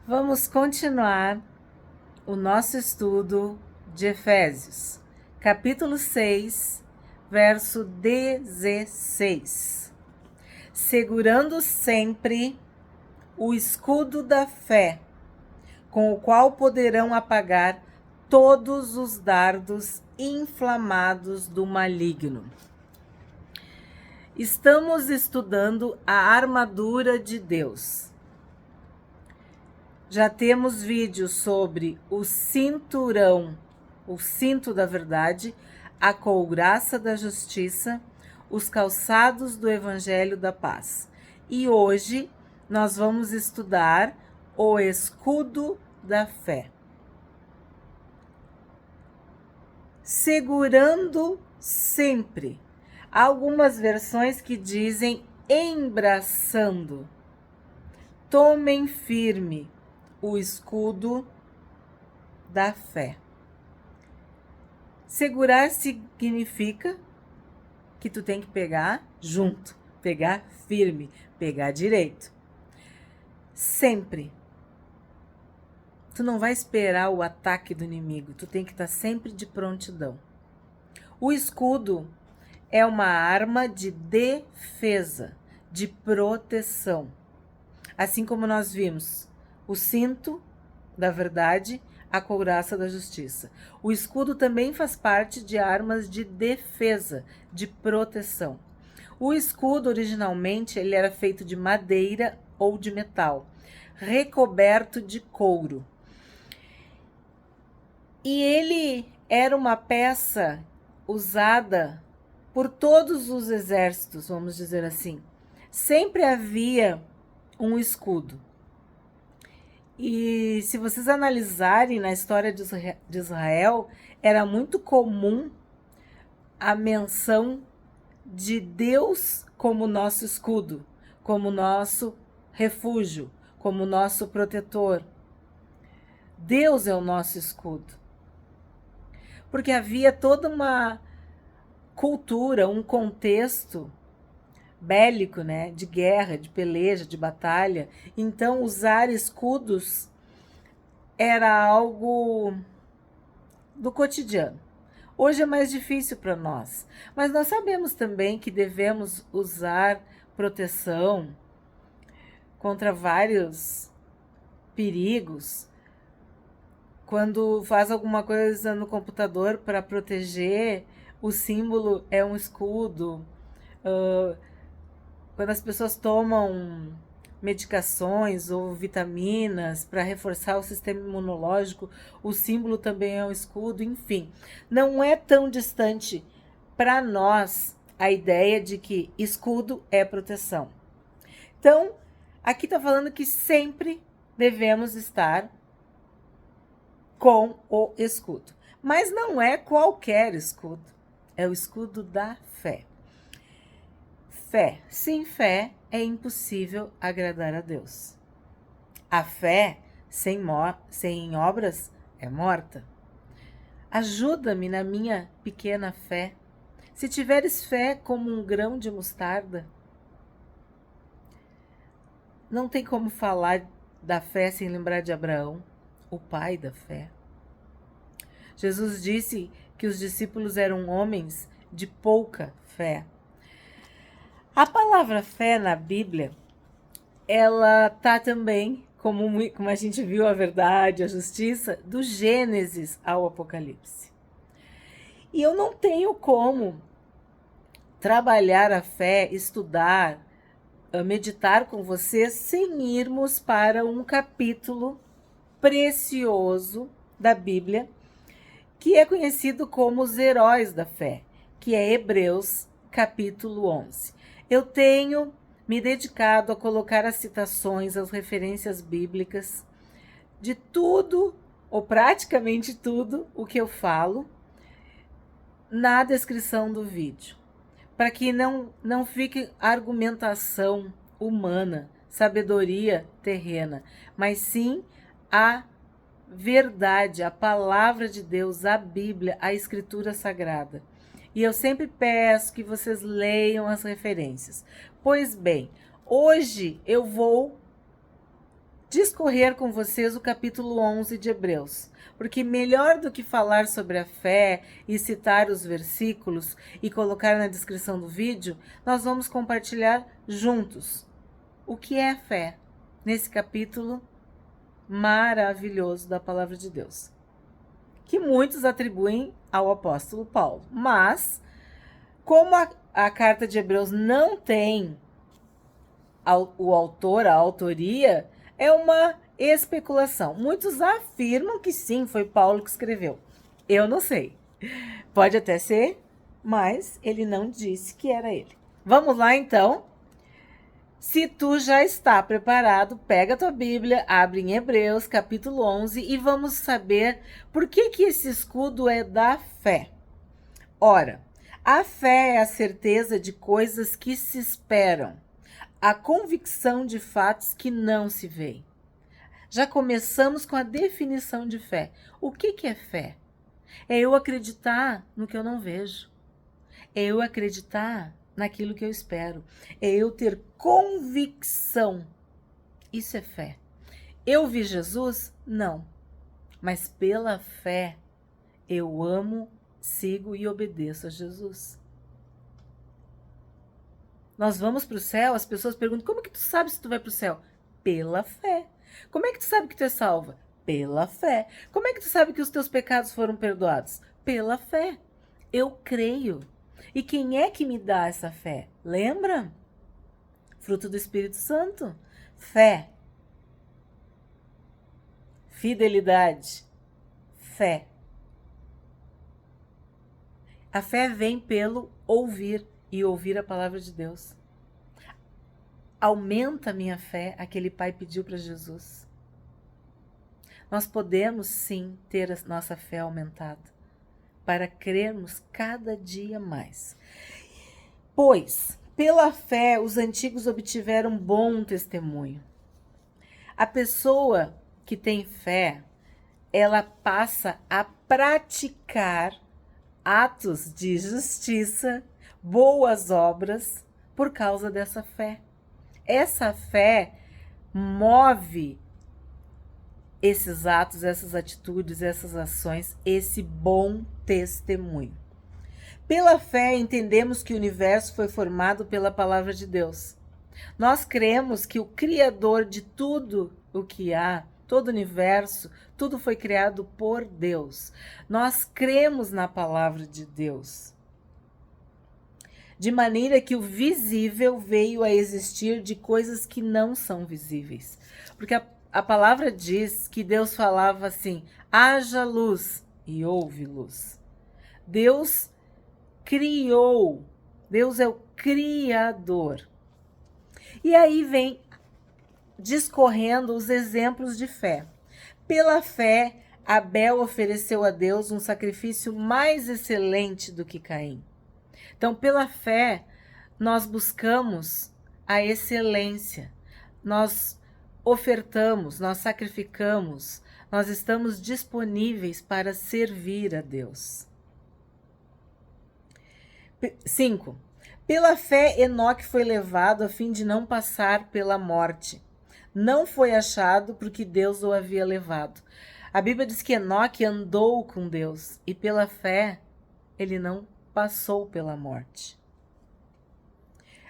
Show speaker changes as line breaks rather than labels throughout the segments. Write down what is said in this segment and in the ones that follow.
Vamos continuar o nosso estudo de Efésios, capítulo 6, verso 16. Segurando sempre o escudo da fé, com o qual poderão apagar todos os dardos inflamados do maligno. Estamos estudando a armadura de Deus. Já temos vídeos sobre o cinturão, o cinto da verdade, a couraça da justiça, os calçados do evangelho da paz. E hoje nós vamos estudar o escudo da fé. Segurando sempre. Há algumas versões que dizem embraçando. Tomem firme o escudo da fé. Segurar significa que tu tem que pegar junto, pegar firme, pegar direito. Sempre. Tu não vai esperar o ataque do inimigo, tu tem que estar sempre de prontidão. O escudo é uma arma de defesa, de proteção. Assim como nós vimos o cinto da verdade, a couraça da justiça. O escudo também faz parte de armas de defesa, de proteção. O escudo, originalmente, ele era feito de madeira ou de metal, recoberto de couro. E ele era uma peça usada por todos os exércitos, vamos dizer assim. Sempre havia um escudo. E se vocês analisarem na história de Israel, era muito comum a menção de Deus como nosso escudo, como nosso refúgio, como nosso protetor. Deus é o nosso escudo. Porque havia toda uma cultura, um contexto bélico, né, de guerra, de peleja, de batalha. Então, usar escudos era algo do cotidiano. Hoje é mais difícil para nós, mas nós sabemos também que devemos usar proteção contra vários perigos. Quando faz alguma coisa no computador para proteger, o símbolo é um escudo. Quando as pessoas tomam medicações ou vitaminas para reforçar o sistema imunológico, o símbolo também é um escudo, enfim. Não é tão distante para nós a ideia de que escudo é proteção. Então, aqui está falando que sempre devemos estar com o escudo. Mas não é qualquer escudo, é o escudo da fé. Fé. Sem fé é impossível agradar a Deus. A fé sem obras é morta. Ajuda-me na minha pequena fé. Se tiveres fé como um grão de mostarda, não tem como falar da fé sem lembrar de Abraão, o pai da fé. Jesus disse que os discípulos eram homens de pouca fé. A palavra fé na Bíblia, ela tá também, como a gente viu a verdade, a justiça, do Gênesis ao Apocalipse. E eu não tenho como trabalhar a fé, estudar, meditar com você sem irmos para um capítulo precioso da Bíblia, que é conhecido como os heróis da fé, que é Hebreus, capítulo 11. Eu tenho me dedicado a colocar as citações, as referências bíblicas de tudo, ou praticamente tudo, o que eu falo, na descrição do vídeo, para que não fique argumentação humana, sabedoria terrena, mas sim a verdade, a palavra de Deus, a Bíblia, a Escritura Sagrada. E eu sempre peço que vocês leiam as referências. Pois bem, hoje eu vou discorrer com vocês o capítulo 11 de Hebreus, porque melhor do que falar sobre a fé e citar os versículos e colocar na descrição do vídeo, nós vamos compartilhar juntos o que é a fé nesse capítulo maravilhoso da Palavra de Deus, que muitos atribuem ao apóstolo Paulo. Mas, como a carta de Hebreus não tem o autor, a autoria, é uma especulação. Muitos afirmam que sim, foi Paulo que escreveu. Eu não sei. Pode até ser, mas ele não disse que era ele. Vamos lá, então. Se tu já está preparado, pega a tua Bíblia, abre em Hebreus, capítulo 11, e vamos saber por que esse escudo é da fé. Ora, a fé é a certeza de coisas que se esperam, a convicção de fatos que não se veem. Já começamos com a definição de fé. O que é fé? É eu acreditar no que eu não vejo. É eu acreditar naquilo que eu espero. É eu ter convicção. Isso é fé. Eu vi Jesus? Não. Mas pela fé, eu amo, sigo e obedeço a Jesus. Nós vamos para o céu, as pessoas perguntam, como que tu sabe se tu vai para o céu? Pela fé. Como é que tu sabe que tu é salva? Pela fé. Como é que tu sabe que os teus pecados foram perdoados? Pela fé. Eu creio. E quem é que me dá essa fé? Lembra? Fruto do Espírito Santo. Fé. Fidelidade. Fé. A fé vem pelo ouvir e ouvir a palavra de Deus. Aumenta a minha fé, aquele pai pediu para Jesus. Nós podemos sim ter a nossa fé aumentada para crermos cada dia mais. Pois, pela fé, os antigos obtiveram bom testemunho. A pessoa que tem fé, ela passa a praticar atos de justiça, boas obras, por causa dessa fé. Essa fé move esses atos, essas atitudes, essas ações, esse bom testemunho. Pela fé, entendemos que o universo foi formado pela palavra de Deus. Nós cremos que o Criador de tudo o que há, todo o universo, tudo foi criado por Deus. Nós cremos na palavra de Deus. De maneira que o visível veio a existir de coisas que não são visíveis. Porque a palavra diz que Deus falava assim, haja luz e houve luz. Deus criou, Deus é o Criador. E aí vem discorrendo os exemplos de fé. Pela fé, Abel ofereceu a Deus um sacrifício mais excelente do que Caim. Então, pela fé, nós buscamos a excelência, nós ofertamos, nós sacrificamos, nós estamos disponíveis para servir a Deus. 5. Pela fé, Enoque foi levado a fim de não passar pela morte. Não foi achado porque Deus o havia levado. A Bíblia diz que Enoque andou com Deus e pela fé ele não passou pela morte.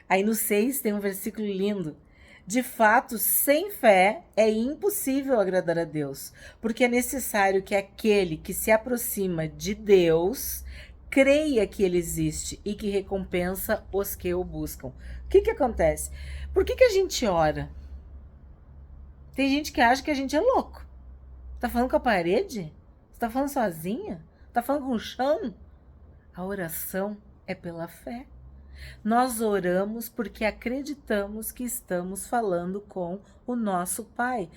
Aí no 6 tem um versículo lindo. De fato, sem fé é impossível agradar a Deus, porque é necessário que aquele que se aproxima de Deus creia que ele existe e que recompensa os que o buscam. O que acontece? Por que a gente ora? Tem gente que acha que a gente é louco. Tá falando com a parede? Você tá falando sozinha? Tá falando com o chão? A oração é pela fé. Nós oramos porque acreditamos que estamos falando com o nosso Pai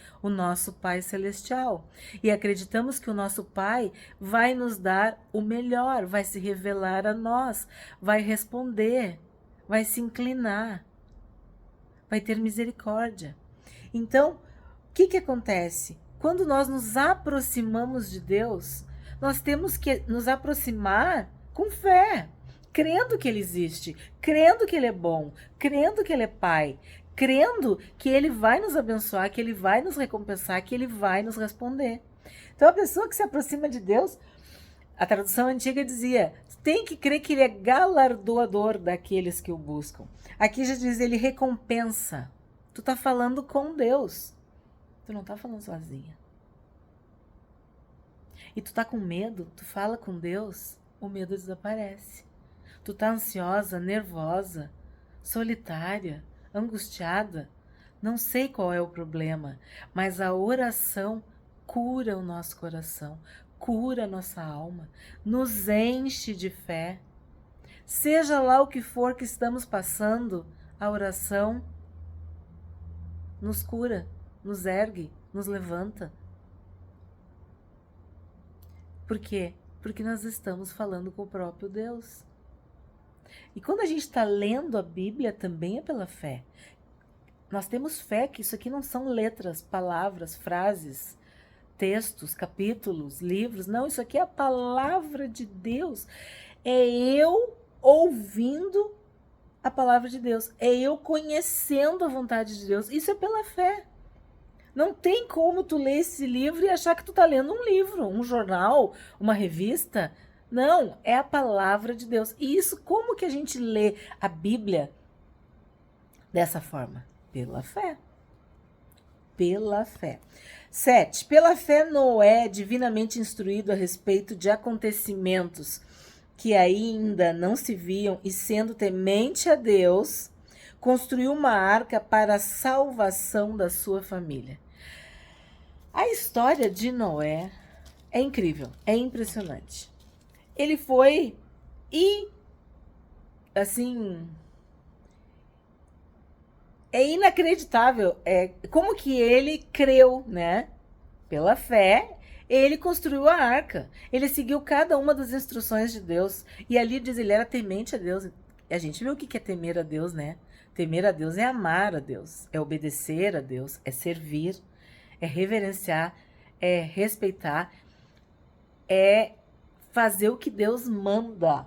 Celestial. E acreditamos que o nosso Pai vai nos dar o melhor, vai se revelar a nós, vai responder, vai se inclinar, vai ter misericórdia. Então, o que acontece? Quando nós nos aproximamos de Deus, nós temos que nos aproximar com fé, crendo que Ele existe, crendo que Ele é bom, crendo que Ele é Pai, crendo que Ele vai nos abençoar, que Ele vai nos recompensar, que Ele vai nos responder. Então, a pessoa que se aproxima de Deus, a tradução antiga dizia, tem que crer que Ele é galardoador daqueles que o buscam. Aqui já diz, Ele recompensa. Tu tá falando com Deus. Tu não tá falando sozinha. E tu tá com medo, tu fala com Deus, o medo desaparece. Tu tá ansiosa, nervosa, solitária, angustiada, não sei qual é o problema, mas a oração cura o nosso coração, cura a nossa alma, nos enche de fé. Seja lá o que for que estamos passando, a oração nos cura, nos ergue, nos levanta. Por quê? Porque nós estamos falando com o próprio Deus. E quando a gente está lendo a Bíblia, também é pela fé. Nós temos fé que isso aqui não são letras, palavras, frases, textos, capítulos, livros. Não, isso aqui é a palavra de Deus. É eu ouvindo a palavra de Deus. É eu conhecendo a vontade de Deus. Isso é pela fé. Não tem como tu ler esse livro e achar que tu tá lendo um livro, um jornal, uma revista. Não, é a palavra de Deus. E isso, como que a gente lê a Bíblia dessa forma? Pela fé. Pela fé. 7. Pela fé, Noé, divinamente instruído a respeito de acontecimentos que ainda não se viam e sendo temente a Deus, construiu uma arca para a salvação da sua família. A história de Noé é incrível, é impressionante. Ele foi assim, é inacreditável, como que ele creu, né? Pela fé, ele construiu a arca. Ele seguiu cada uma das instruções de Deus. E ali diz, ele era temente a Deus. A gente viu o que é temer a Deus, né? Temer a Deus é amar a Deus, é obedecer a Deus, é servir, é reverenciar, é respeitar, é fazer o que Deus manda.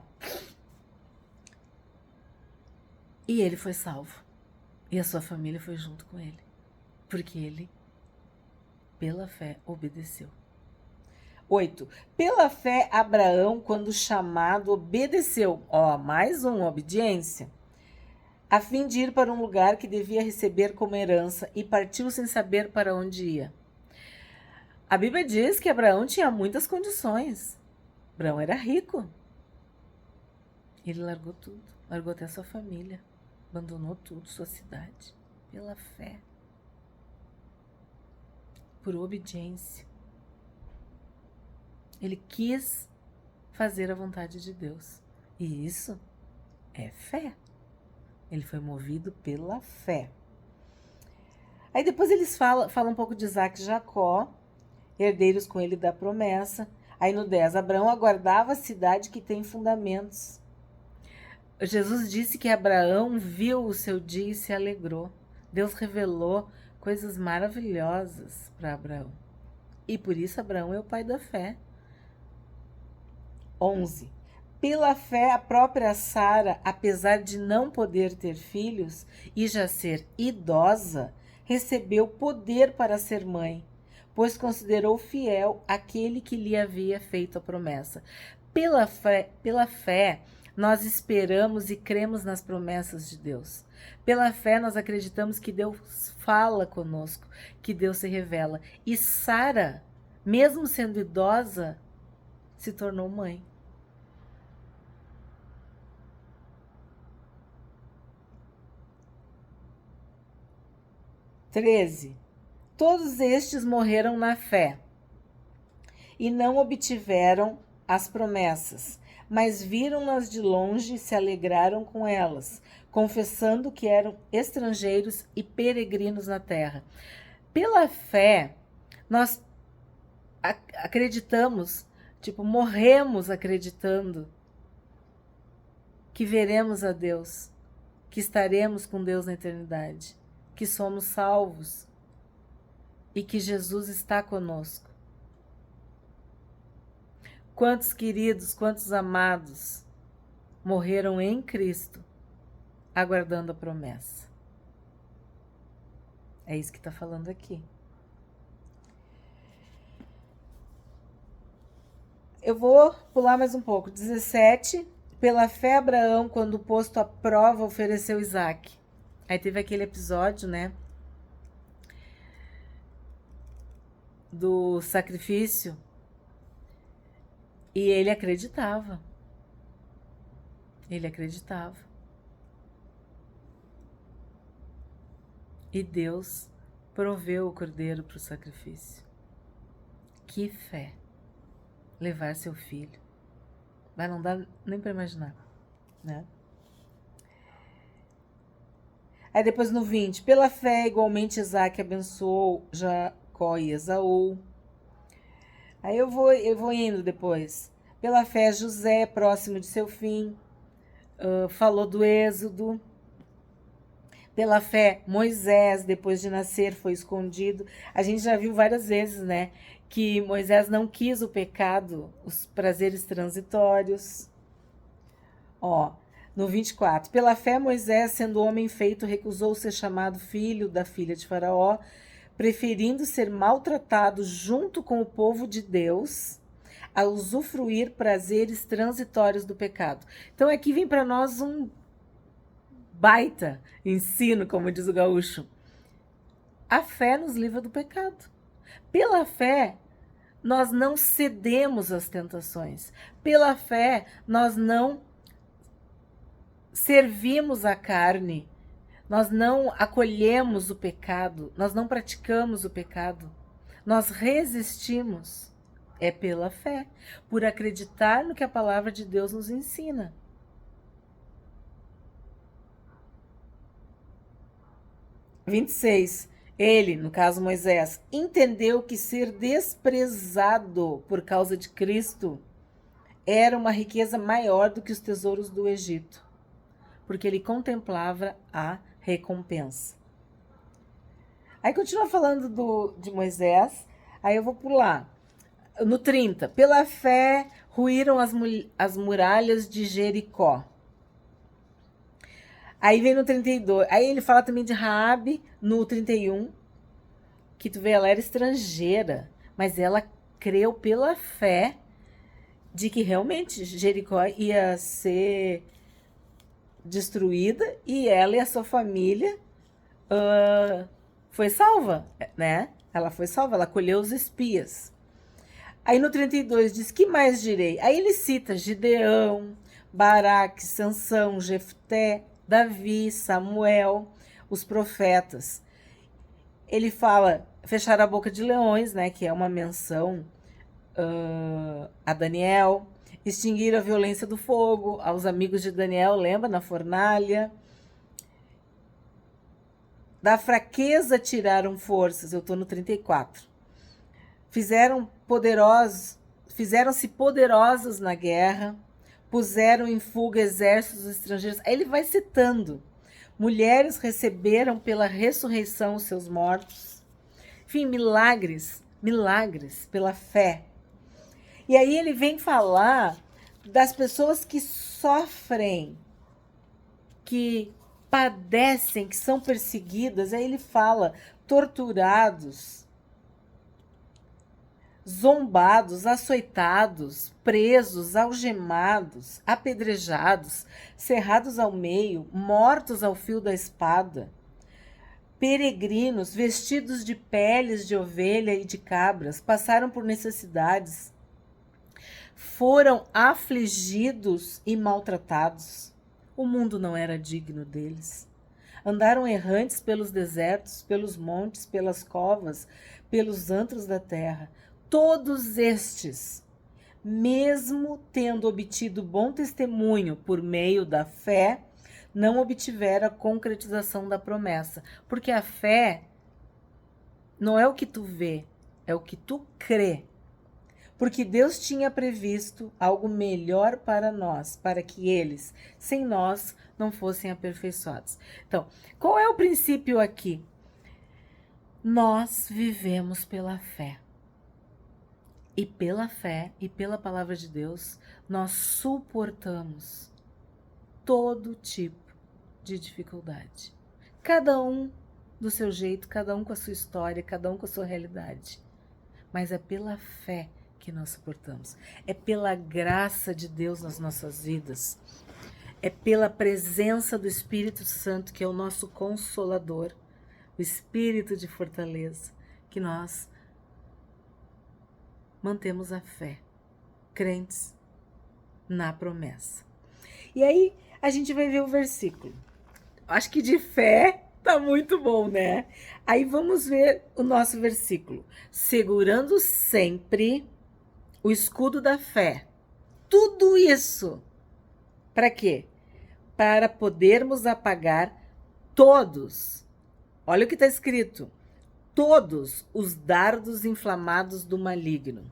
E ele foi salvo. E a sua família foi junto com ele. Porque ele, pela fé, obedeceu. 8. Pela fé, Abraão, quando chamado, obedeceu. Mais obediência. A fim de ir para um lugar que devia receber como herança e partiu sem saber para onde ia. A Bíblia diz que Abraão tinha muitas condições. Abraão era rico. Ele largou tudo, largou até sua família, abandonou tudo, sua cidade, pela fé, por obediência. Ele quis fazer a vontade de Deus. E isso é fé. Ele foi movido pela fé. Aí depois eles falam um pouco de Isaac e Jacó, herdeiros com ele da promessa. Aí no 10, Abraão aguardava a cidade que tem fundamentos. Jesus disse que Abraão viu o seu dia e se alegrou. Deus revelou coisas maravilhosas para Abraão. E por isso Abraão é o pai da fé. 11. Pela fé, a própria Sara, apesar de não poder ter filhos e já ser idosa, recebeu poder para ser mãe, pois considerou fiel aquele que lhe havia feito a promessa. Pela fé, nós esperamos e cremos nas promessas de Deus. Pela fé, nós acreditamos que Deus fala conosco, que Deus se revela. E Sara, mesmo sendo idosa, se tornou mãe. Todos estes morreram na fé e não obtiveram as promessas, mas viram-nas de longe e se alegraram com elas, confessando que eram estrangeiros e peregrinos na terra. Pela fé, nós acreditamos, morremos acreditando que veremos a Deus, que estaremos com Deus na eternidade, que somos salvos e que Jesus está conosco. Quantos queridos, quantos amados morreram em Cristo, aguardando a promessa. É isso que está falando aqui. Eu vou pular mais um pouco. 17. Pela fé, Abraão, quando posto à prova, ofereceu Isaac. Aí teve aquele episódio, né? Do sacrifício. E ele acreditava. Ele acreditava. E Deus proveu o cordeiro para o sacrifício. Que fé! Levar seu filho. Mas não dá nem para imaginar, né? Aí depois no 20. Pela fé, igualmente Isaac abençoou Jacó e Esaú. Aí eu vou indo depois. Pela fé, José, próximo de seu fim, falou do êxodo. Pela fé, Moisés, depois de nascer, foi escondido. A gente já viu várias vezes, né? Que Moisés não quis o pecado, os prazeres transitórios. Ó, no 24. Pela fé, Moisés, sendo homem feito, recusou ser chamado filho da filha de Faraó, preferindo ser maltratado junto com o povo de Deus, a usufruir prazeres transitórios do pecado. Então aqui vem para nós um baita ensino, como diz o gaúcho. A fé nos livra do pecado. Pela fé, nós não cedemos às tentações. Pela fé, nós não servimos a carne. Nós não acolhemos o pecado. Nós não praticamos o pecado. Nós resistimos. É pela fé, por acreditar no que a palavra de Deus nos ensina. Vinte e 26. Ele, no caso Moisés, entendeu que ser desprezado por causa de Cristo era uma riqueza maior do que os tesouros do Egito, porque ele contemplava a recompensa. Aí continua falando de Moisés, aí eu vou pular. No 30, pela fé ruíram as muralhas de Jericó. Aí vem no 32, aí ele fala também de Raabe no 31, que tu vê, ela era estrangeira, mas ela creu pela fé de que realmente Jericó ia ser destruída e ela e a sua família foi salva, né? Ela foi salva, ela acolheu os espias. Aí no 32 diz, que mais direi? Aí ele cita Gideão, Baraque, Sansão, Jefté, Davi, Samuel, os profetas. Ele fala fechar a boca de leões, né, que é uma menção a Daniel, extinguir a violência do fogo, aos amigos de Daniel, lembra, na fornalha. Da fraqueza tiraram forças, eu estou no 34. Fizeram-se poderosos na guerra, puseram em fuga exércitos estrangeiros. Aí ele vai citando. Mulheres receberam pela ressurreição os seus mortos. Enfim, milagres pela fé. E aí ele vem falar das pessoas que sofrem, que padecem, que são perseguidas. Aí ele fala torturados, zombados, açoitados, presos, algemados, apedrejados, cerrados ao meio, mortos ao fio da espada, peregrinos vestidos de peles de ovelha e de cabras, passaram por necessidades, foram afligidos e maltratados. O mundo não era digno deles. Andaram errantes pelos desertos, pelos montes, pelas covas, pelos antros da terra. Todos estes, mesmo tendo obtido bom testemunho por meio da fé, não obtiveram a concretização da promessa. Porque a fé não é o que tu vê, é o que tu crê. Porque Deus tinha previsto algo melhor para nós, para que eles, sem nós, não fossem aperfeiçoados. Então, qual é o princípio aqui? Nós vivemos pela fé. E pela fé e pela palavra de Deus, nós suportamos todo tipo de dificuldade. Cada um do seu jeito, cada um com a sua história, cada um com a sua realidade. Mas é pela fé que nós suportamos. É pela graça de Deus nas nossas vidas. É pela presença do Espírito Santo, que é o nosso consolador, o Espírito de fortaleza, que nós mantemos a fé, crentes na promessa. E aí a gente vai ver o versículo. Acho que de fé tá muito bom, né? Aí vamos ver o nosso versículo. Segurando sempre o escudo da fé. Tudo isso para quê? Para podermos apagar todos. Olha o que está escrito. Todos os dardos inflamados do maligno.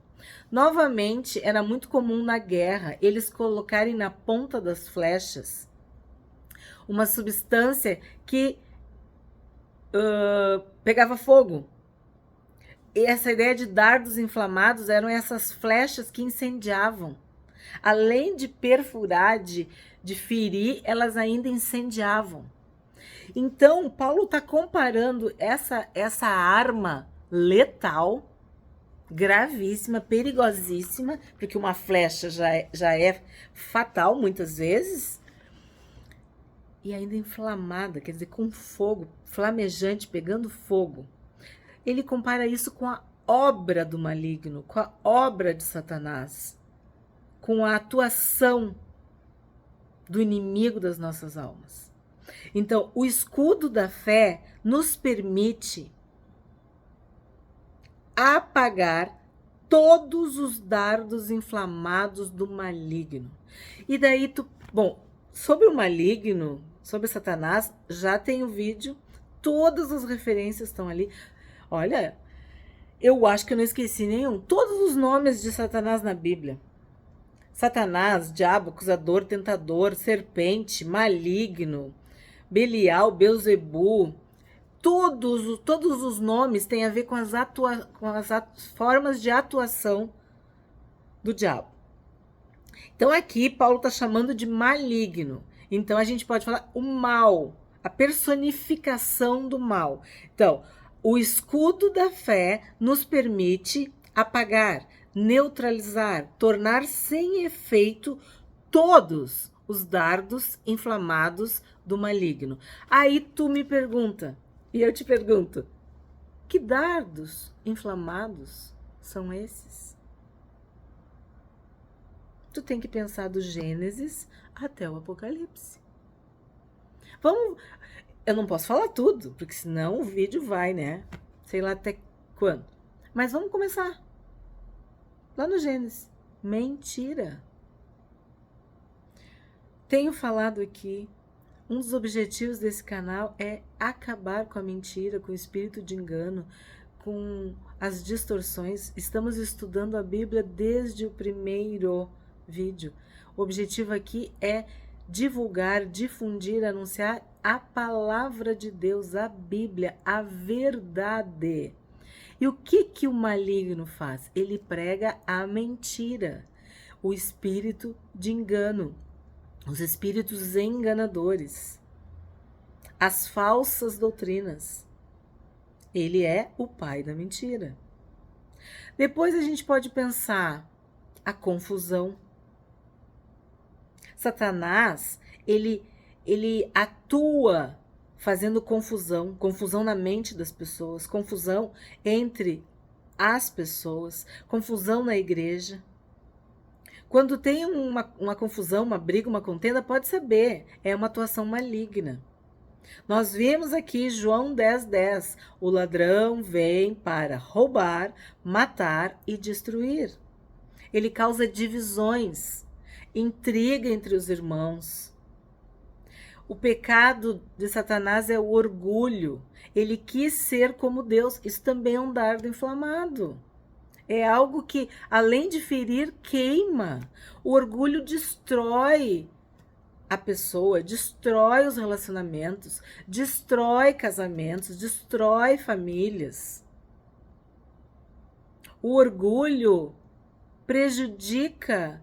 Novamente, era muito comum na guerra eles colocarem na ponta das flechas uma substância que pegava fogo. E essa ideia de dardos inflamados eram essas flechas que incendiavam. Além de perfurar, de ferir, elas ainda incendiavam. Então, Paulo está comparando essa arma letal, gravíssima, perigosíssima, porque uma flecha já é fatal muitas vezes, e ainda inflamada, quer dizer, com fogo, flamejante, pegando fogo. Ele compara isso com a obra do maligno, com a obra de Satanás, com a atuação do inimigo das nossas almas. Então, o escudo da fé nos permite apagar todos os dardos inflamados do maligno. E daí sobre o maligno, sobre Satanás, já tem o vídeo, todas as referências estão ali. Olha, eu acho que eu não esqueci nenhum. Todos os nomes de Satanás na Bíblia. Satanás, diabo, acusador, tentador, serpente, maligno, Belial, Beuzebu, todos os nomes têm a ver com as formas de atuação do diabo. Então aqui Paulo está chamando de maligno. Então a gente pode falar o mal, a personificação do mal. Então, o escudo da fé nos permite apagar, neutralizar, tornar sem efeito todos os dardos inflamados do maligno. Aí tu me pergunta, e eu te pergunto, que dardos inflamados são esses? Tu tem que pensar do Gênesis até o Apocalipse. Eu não posso falar tudo, porque senão o vídeo vai, né? Sei lá até quando. Mas vamos começar. Lá no Gênesis. Mentira. Tenho falado aqui, um dos objetivos desse canal é acabar com a mentira, com o espírito de engano, com as distorções. Estamos estudando a Bíblia desde o primeiro vídeo. O objetivo aqui é divulgar, difundir, anunciar a palavra de Deus, a Bíblia, a verdade. E o que o maligno faz? Ele prega a mentira, o espírito de engano, os espíritos enganadores, as falsas doutrinas. Ele é o pai da mentira. Depois a gente pode pensar a confusão. Satanás, ele atua fazendo confusão na mente das pessoas, confusão entre as pessoas, confusão na igreja. Quando tem uma confusão, uma briga, uma contenda, pode saber, é uma atuação maligna. Nós vimos aqui João 10:10, o ladrão vem para roubar, matar e destruir. Ele causa divisões, intriga entre os irmãos. O pecado de Satanás é o orgulho. Ele quis ser como Deus. Isso também é um dardo inflamado. É algo que, além de ferir, queima. O orgulho destrói a pessoa, destrói os relacionamentos, destrói casamentos, destrói famílias. O orgulho prejudica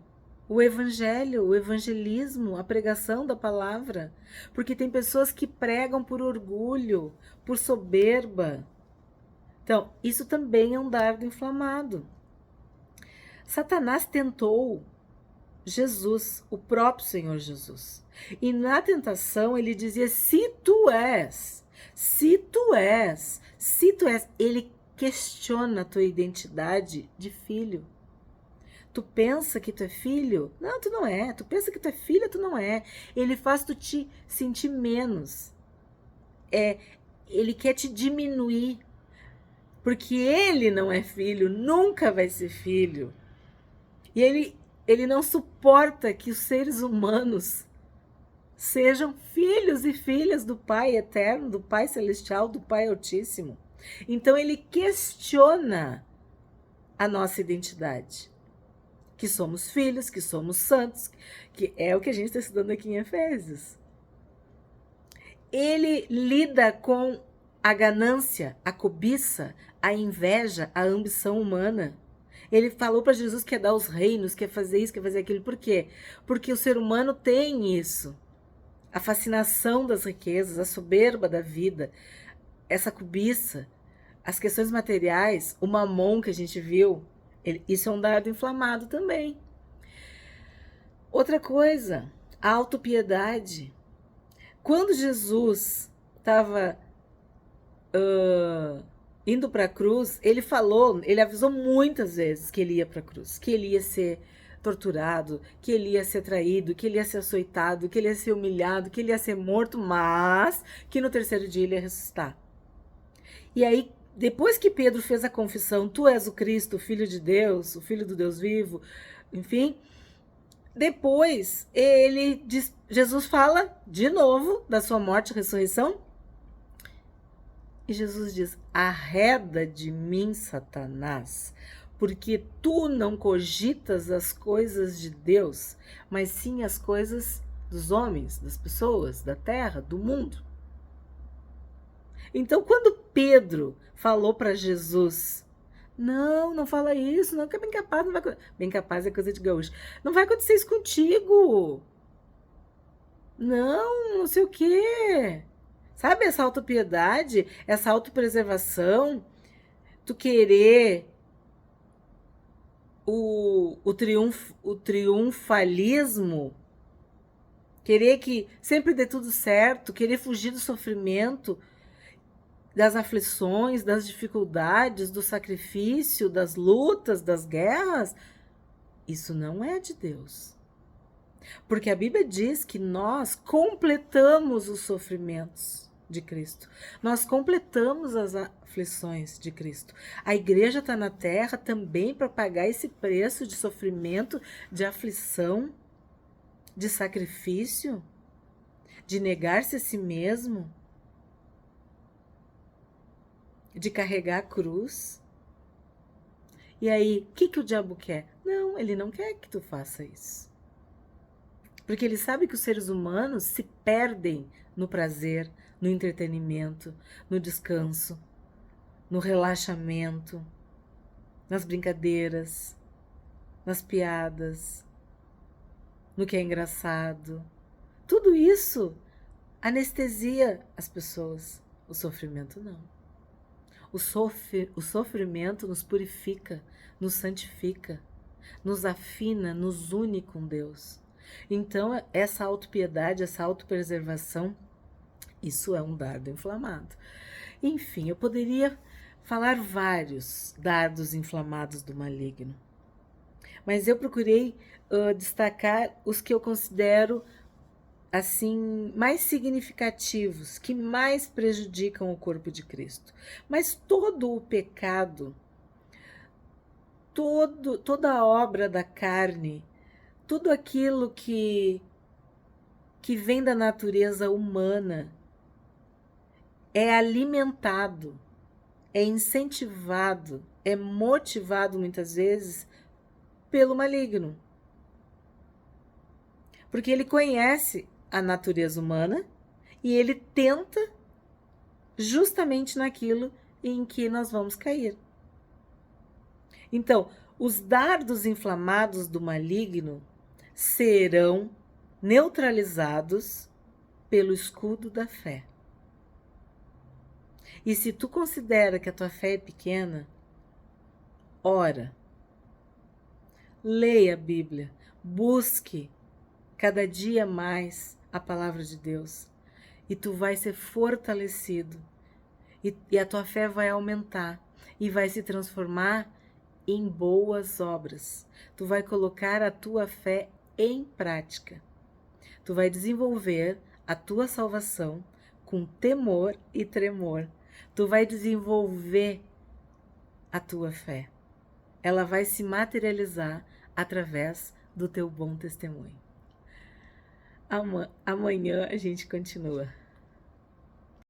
o evangelho, o evangelismo, a pregação da palavra. Porque tem pessoas que pregam por orgulho, por soberba. Então, isso também é um dardo inflamado. Satanás tentou Jesus, o próprio Senhor Jesus. E na tentação ele dizia: se tu és, se tu és, se tu és. Ele questiona a tua identidade de filho. Tu pensa que tu é filho? Não, tu não é. Tu pensa que tu é filha? Tu não é. Ele faz tu te sentir menos. Ele quer te diminuir. Porque ele não é filho, nunca vai ser filho. E ele não suporta que os seres humanos sejam filhos e filhas do Pai eterno, do Pai celestial, do Pai altíssimo. Então ele questiona a nossa identidade. Que somos filhos, que somos santos, que é o que a gente está estudando aqui em Efésios. Ele lida com a ganância, a cobiça, a inveja, a ambição humana. Ele falou para Jesus que quer dar os reinos, quer fazer isso, quer fazer aquilo. Por quê? Porque o ser humano tem isso. A fascinação das riquezas, a soberba da vida, essa cobiça, as questões materiais, o mamon que a gente viu, isso é um dardo inflamado também. Outra coisa, a autopiedade. Quando Jesus estava indo para a cruz, ele avisou muitas vezes que ele ia para a cruz, que ele ia ser torturado, que ele ia ser traído, que ele ia ser açoitado, que ele ia ser humilhado, que ele ia ser morto, mas que no terceiro dia ele ia ressuscitar. E aí, depois que Pedro fez a confissão, tu és o Cristo, o Filho de Deus, o Filho do Deus vivo, enfim, depois Jesus fala de novo da sua morte e ressurreição. E Jesus diz: arreda de mim, Satanás, porque tu não cogitas as coisas de Deus, mas sim as coisas dos homens, das pessoas, da terra, do mundo. Então, quando Pedro falou para Jesus: não fala isso, não, que é bem capaz, não vai. Bem capaz é coisa de gaúcho. Não vai acontecer isso contigo. Não sei o quê. Sabe essa autopiedade, essa autopreservação, tu querer o triunfalismo, querer que sempre dê tudo certo, querer fugir do sofrimento, das aflições, das dificuldades, do sacrifício, das lutas, das guerras, isso não é de Deus. Porque a Bíblia diz que nós completamos os sofrimentos de Cristo. Nós completamos as aflições de Cristo. A igreja está na terra também para pagar esse preço de sofrimento, de aflição, de sacrifício, de negar-se a si mesmo, de carregar a cruz. E aí, o que o diabo quer? Não, ele não quer que tu faça isso. Porque ele sabe que os seres humanos se perdem no prazer, no entretenimento, no descanso, no relaxamento, nas brincadeiras, nas piadas, no que é engraçado. Tudo isso anestesia as pessoas. O sofrimento não. O sofrimento nos purifica, nos santifica, nos afina, nos une com Deus. Então, essa autopiedade, essa autopreservação, isso é um dardo inflamado. Enfim, eu poderia falar vários dardos inflamados do maligno, mas eu procurei destacar os que eu considero assim mais significativos, que mais prejudicam o corpo de Cristo. Mas todo o pecado, toda a obra da carne, tudo aquilo que vem da natureza humana é alimentado, é incentivado, é motivado muitas vezes pelo maligno. Porque ele conhece a natureza humana e ele tenta justamente naquilo em que nós vamos cair. Então, os dardos inflamados do maligno serão neutralizados pelo escudo da fé. E se tu considera que a tua fé é pequena, ora, leia a Bíblia, busque cada dia mais a palavra de Deus e tu vai ser fortalecido e a tua fé vai aumentar e vai se transformar em boas obras. Tu vai colocar a tua fé em prática. Tu vai desenvolver a tua salvação com temor e tremor. Tu vai desenvolver a tua fé. Ela vai se materializar através do teu bom testemunho. Amanhã a gente continua.